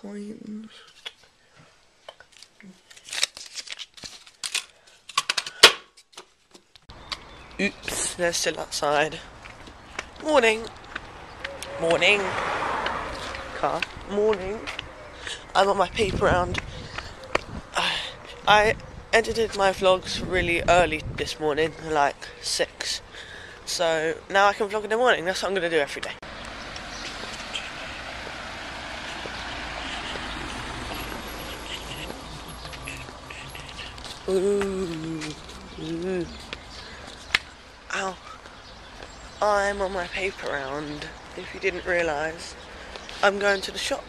coins. Oops, they're still outside. Morning. Morning. Car. Morning. I'm on my paper round. I edited my vlogs really early this morning, like 6. So now I can vlog in the morning. That's what I'm going to do every day. Ooh. Ow. I'm on my paper round. If you didn't realise, I'm going to the shop,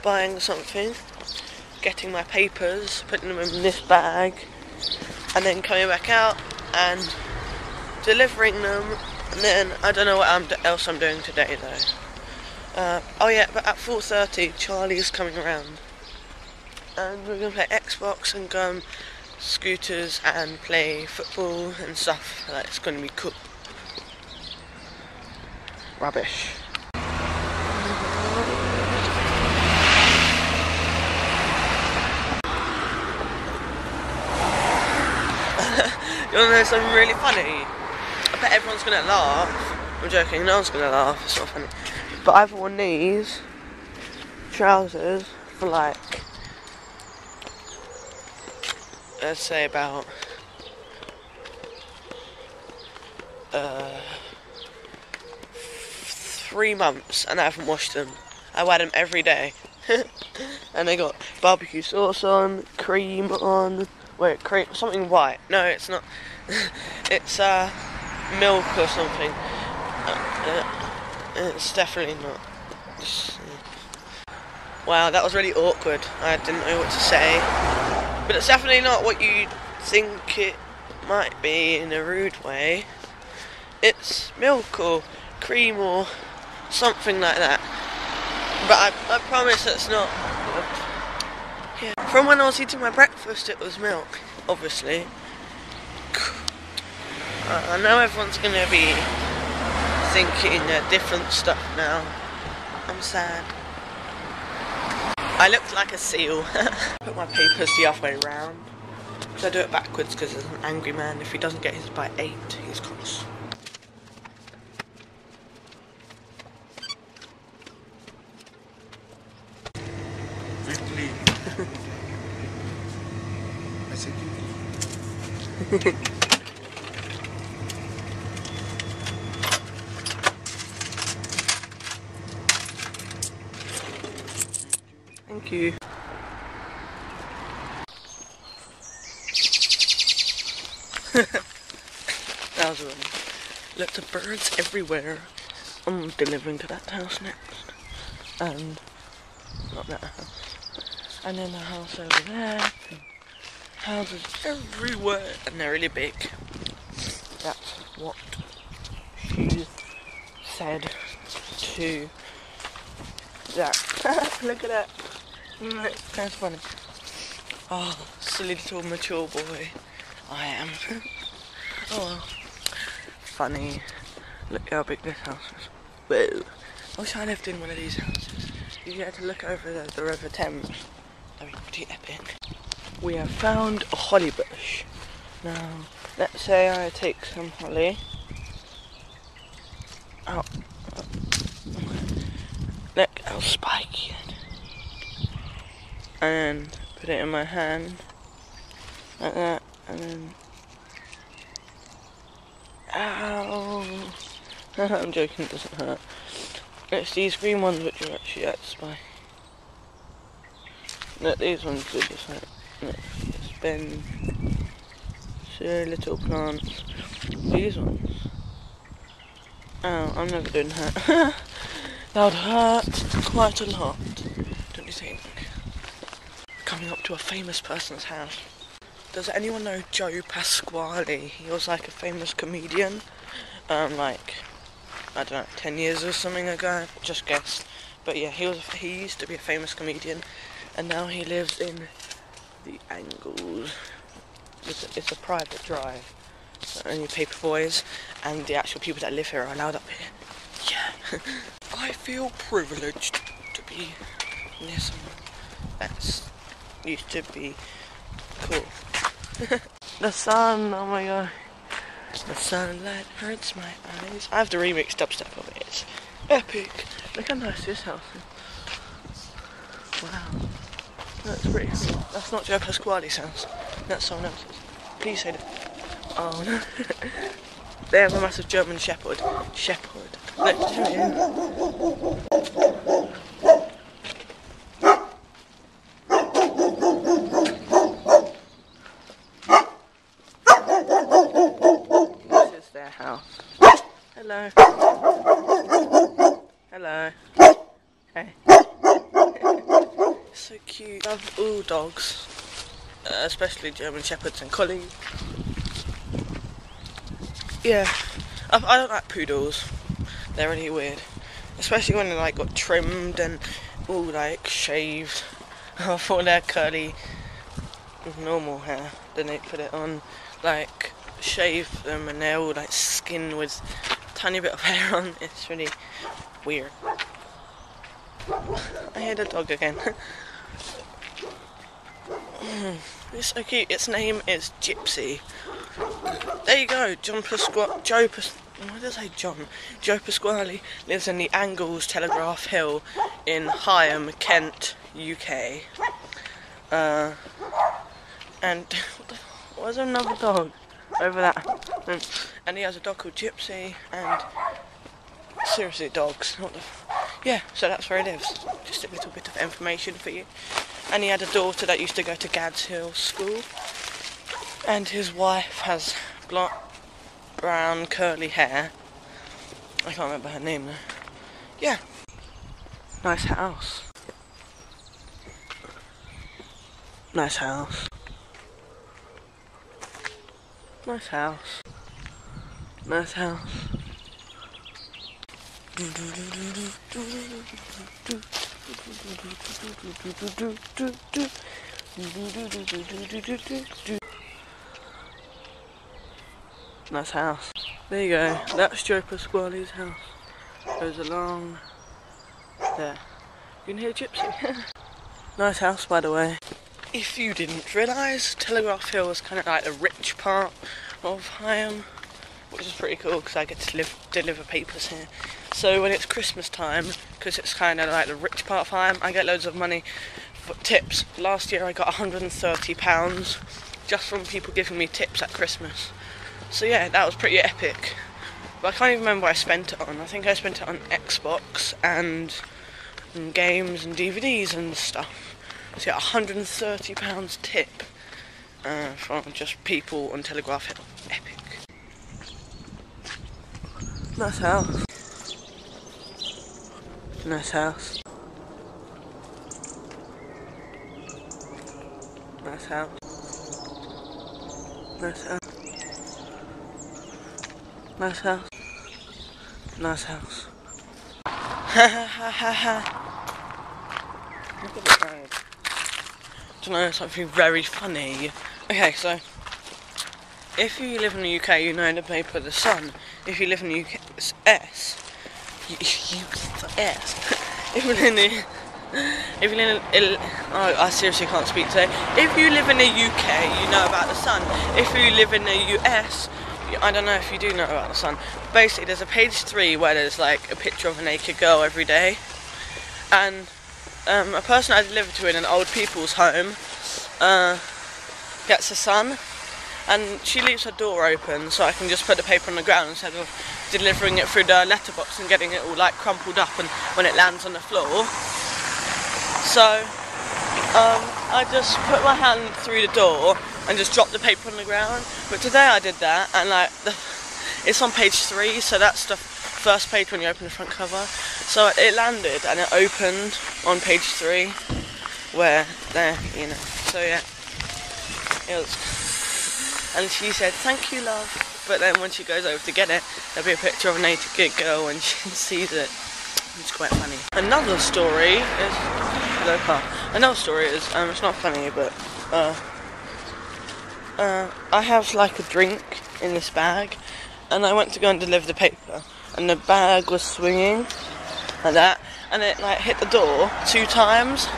buying something, getting my papers, putting them in this bag, and then coming back out and delivering them. And then I don't know what else I'm doing today though. Oh yeah, but at 4:30 Charlie's coming around, and we're gonna play Xbox and go on scooters and play football and stuff. Like, it's gonna be cool. Rubbish. You wanna know something really funny? I bet everyone's gonna laugh. I'm joking, no one's gonna laugh, it's not funny. But I've worn these trousers for like, let's say about 3 months, and I haven't washed them. I wear them every day. And they got barbecue sauce on, cream on. Wait, cream, something white. No, it's not. It's milk or something. It's definitely not. Wow, that was really awkward. I didn't know what to say. But it's definitely not what you think it might be in a rude way. It's milk or cream or something like that. But I promise it's not. Yeah. From when I was eating my breakfast, it was milk, obviously. I know everyone's gonna be thinking different stuff now. I'm sad. I looked like a seal. Put my papers the other way around. So I do it backwards because there's an angry man. If he doesn't get his by 8, he's cross. Quickly. I said quickly. Thank you. That was one. Lots of birds everywhere. I'm delivering to that house next. And not that house. And then the house over there. And houses everywhere. And they're really big. That's what she said to that. Look at that. It's kind of funny. Oh, silly little mature boy. I am. Oh well. Funny. Look how big this house is. Whoa. I wish I lived in one of these houses. You get to look over the River Thames. That'd be pretty epic. We have found a holly bush. Now, let's say I take some holly out. Look how spiky it is. And put it in my hand. Like that. And then. Ow! I'm joking, it doesn't hurt. It's these green ones which are actually at spy. Look, these ones are just like. Look, it's been. Silly little plants. These ones. Oh, I'm never doing that. That would hurt quite a lot, don't you think? Coming up to a famous person's house. Does anyone know Joe Pasquale? He was like a famous comedian, like, I don't know, 10 years or something ago, just guess. But yeah, he used to be a famous comedian, and now he lives in the Angles. It's a private drive, so only paper boys and the actual people that live here are allowed up here. Yeah. I feel privileged to be This one. That's used to be cool. The sun, oh my god. The sunlight hurts my eyes. I have the remix dubstep of it. It's epic. Look how nice this house is. Wow. That's pretty cool. That's not Joe Pasquale's house. That's someone else's. Please say that. Oh no. They have a massive German Shepherd. Look, there he is. This is their house. Hello. Hello. Hey. So cute. I love all dogs. Especially German Shepherds and Collies. Yeah, I don't like poodles. They're really weird, especially when they're like got trimmed and all like shaved. For their curly, normal hair, then they put it on, like shave them, and they're all like skin with a tiny bit of hair on. It's really weird. I hear the dog again. It's so cute. Its name is Gypsy. There you go, Joe Pasquale lives in the Angles Telegraph Hill in Higham, Kent, UK. And where's another dog over that? And he has a dog called Gypsy, and seriously, dogs. Yeah, so that's where he lives. Just a little bit of information for you. And he had a daughter that used to go to Gads Hill School. And his wife has brown curly hair. I can't remember her name though. Yeah. Nice house. Nice house. Nice house. Nice house. Nice house. There you go. That's Joe Pasquale's house. Goes along there. You can hear Gypsy. Nice house, by the way. If you didn't realise, Telegraph Hill is kind of like the rich part of Higham, which is pretty cool because I get to deliver papers here. So when it's Christmas time, because it's kind of like the rich part of Higham, I get loads of money for tips. Last year I got £130 just from people giving me tips at Christmas. So yeah, that was pretty epic. But I can't even remember what I spent it on. I think I spent it on Xbox and games and DVDs and stuff. So yeah, £130 tip from just people on Telegraph Hill. Epic. Nice house. Nice house. Nice house. Nice house. Nice house. Nice house. Ha ha ha ha ha. Look at the ride. I don't know, something very funny. Okay, so if you live in the UK, you know the paper The Sun. If you live in the UK, it's S. If you live in I seriously can't speak today. If you live in the UK, you know about The Sun. If you live in the US, I don't know if you do know about The Sun. Basically, there's a page 3 where there's like a picture of a naked girl every day, and a person I deliver to in an old people's home gets The Sun, and she leaves her door open so I can just put the paper on the ground instead of delivering it through the letterbox and getting it all like crumpled up and when it lands on the floor. So I just put my hand through the door and just drop the paper on the ground. But today I did that, and like it's on page 3, so that's the first page when you open the front cover. So it landed and it opened on page 3, where there, you know. So yeah, it was. And she said, "Thank you, love." But then when she goes over to get it, there'll be a picture of a naked girl when she sees it. It's quite funny. Another story is it's not funny, but I have like a drink in this bag, and I went to go and deliver the paper, and the bag was swinging like that, and it like hit the door 2 times,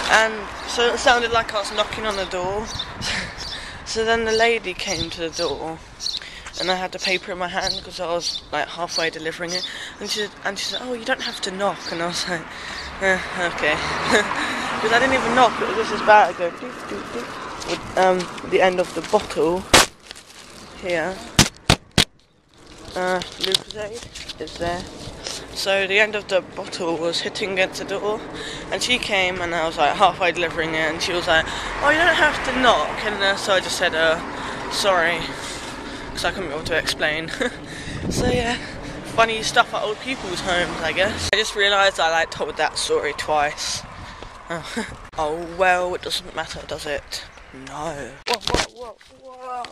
and so it sounded like I was knocking on the door. So then the lady came to the door, and I had the paper in my hand because I was like halfway delivering it, and she said, "Oh, you don't have to knock," and I was like, "Okay," because I didn't even knock. It was just this bag going doop, doop, doop, with the end of the bottle here. Lucozade is there. So the end of the bottle was hitting against the door, and she came, and I was like halfway delivering it, and she was like, "Oh, you don't have to knock," and so I just said, "Sorry," because I couldn't be able to explain. So yeah, funny stuff at old people's homes, I guess. I just realised I like told that story twice. Oh well, it doesn't matter, does it? No. Whoa.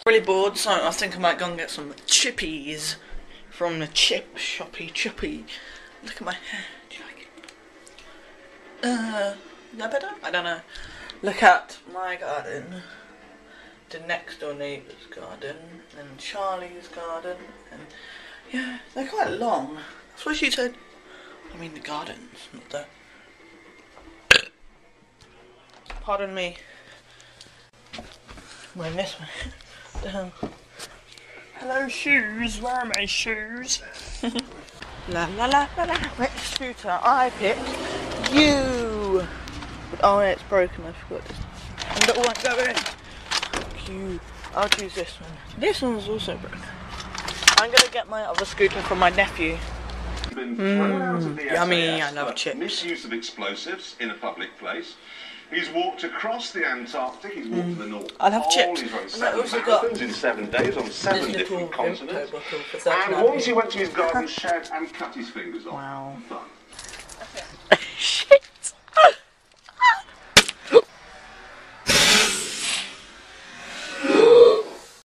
Really bored, so I think I might go and get some chippies from the chip shoppy. Chippy. Look at my hair. Do you like it? Is that better? I don't know. Look at my garden. The next door neighbour's garden. And Charlie's garden. And yeah, they're quite long. That's what she said. I mean the gardens, not the... Pardon me. Wearing this one. Hello shoes, where are my shoes? La la la la la. Which scooter? I picked you. Oh yeah, it's broken, I forgot this. And it won't go in. Fuck you. I'll choose this one. This one's also broken. I'm gonna get my other scooter from my nephew. Yummy, I love chips. Misuse of explosives in a public place. He's walked across the Antarctic, he's walked to the North I love chips. He's run And I 7 also got marathons in 7 days on 7 different continents. And once he went to his garden shed and cut his fingers off. Wow. Fun. Shit.